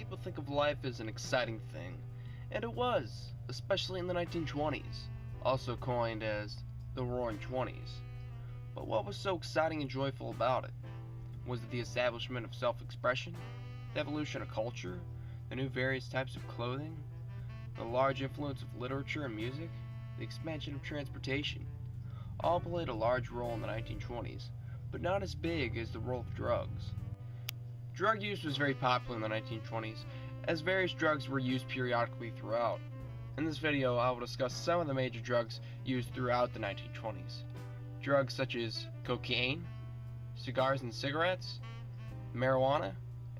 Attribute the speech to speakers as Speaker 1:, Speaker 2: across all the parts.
Speaker 1: people think of life as an exciting thing, and it was, especially in the 1920s, also coined as the Roaring Twenties. But what was so exciting and joyful about it? Was it the establishment of self-expression, the evolution of culture, the new various types of clothing, the large influence of literature and music, the expansion of transportation? All played a large role in the 1920s, but not as big as the role of drugs. Drug use was very popular in the 1920s, as various drugs were used periodically throughout. In this video, I will discuss some of the major drugs used throughout the 1920s. Drugs such as cocaine, cigars and cigarettes, marijuana,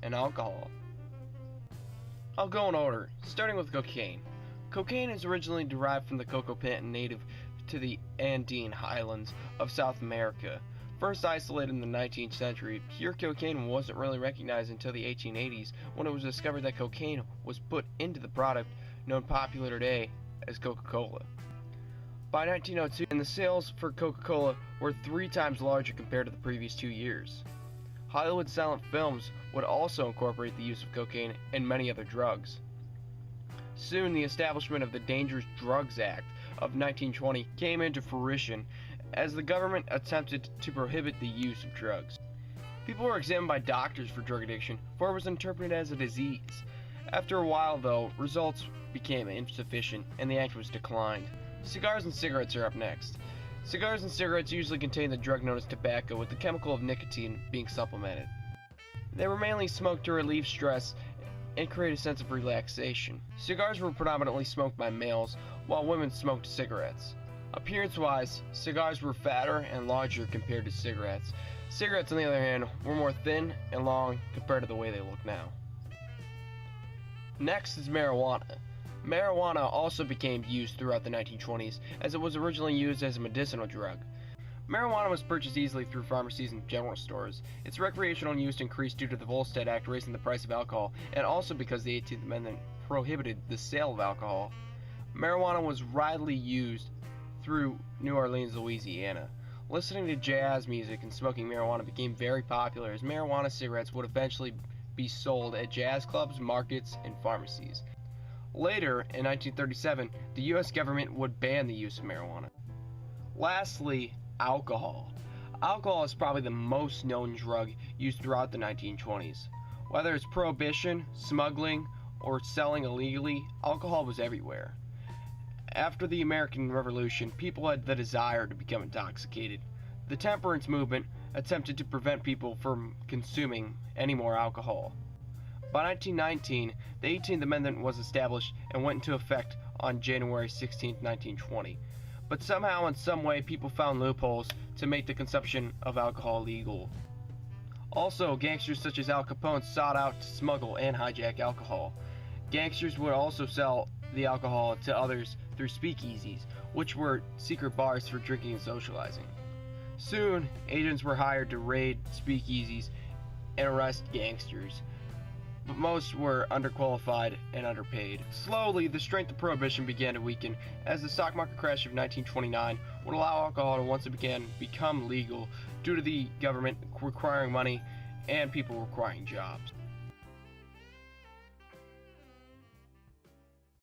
Speaker 1: and alcohol. I'll go in order, starting with cocaine. Cocaine is originally derived from the cocoa plant native to the Andean highlands of South America. First isolated in the 19th century, pure cocaine wasn't really recognized until the 1880s when it was discovered that cocaine was put into the product known popular today as Coca-Cola. By 1902, the sales for Coca-Cola were 3 times larger compared to the previous 2 years. Hollywood silent films would also incorporate the use of cocaine and many other drugs. Soon, the establishment of the Dangerous Drugs Act of 1920 came into fruition as the government attempted to prohibit the use of drugs. People were examined by doctors for drug addiction, for it was interpreted as a disease. After a while, though, results became insufficient and the act was declined. Cigars and cigarettes are up next. Cigars and cigarettes usually contain the drug known as tobacco, with the chemical of nicotine being supplemented. They were mainly smoked to relieve stress and create a sense of relaxation. Cigars were predominantly smoked by males, while women smoked cigarettes. Appearance-wise, cigars were fatter and larger compared to cigarettes. Cigarettes, on the other hand, were more thin and long compared to the way they look now. Next is marijuana. Marijuana also became used throughout the 1920s, as it was originally used as a medicinal drug. Marijuana was purchased easily through pharmacies and general stores. Its recreational use increased due to the Volstead Act raising the price of alcohol, and also because the 18th Amendment prohibited the sale of alcohol. Marijuana was widely used through New Orleans, Louisiana. Listening to jazz music and smoking marijuana became very popular, as marijuana cigarettes would eventually be sold at jazz clubs, markets, and pharmacies. Later, in 1937, the U.S. government would ban the use of marijuana. Lastly, alcohol. Alcohol is probably the most known drug used throughout the 1920s. Whether it's prohibition, smuggling, or selling illegally, alcohol was everywhere. After the American Revolution, people had the desire to become intoxicated. The temperance movement attempted to prevent people from consuming any more alcohol. By 1919, the 18th Amendment was established and went into effect on January 16, 1920. But somehow, in some way, people found loopholes to make the consumption of alcohol legal. Also, gangsters such as Al Capone sought out to smuggle and hijack alcohol. Gangsters would also sell the alcohol to others through speakeasies, which were secret bars for drinking and socializing. Soon, agents were hired to raid speakeasies and arrest gangsters, but most were underqualified and underpaid. Slowly, the strength of prohibition began to weaken, as the stock market crash of 1929 would allow alcohol to once again become legal due to the government requiring money and people requiring jobs.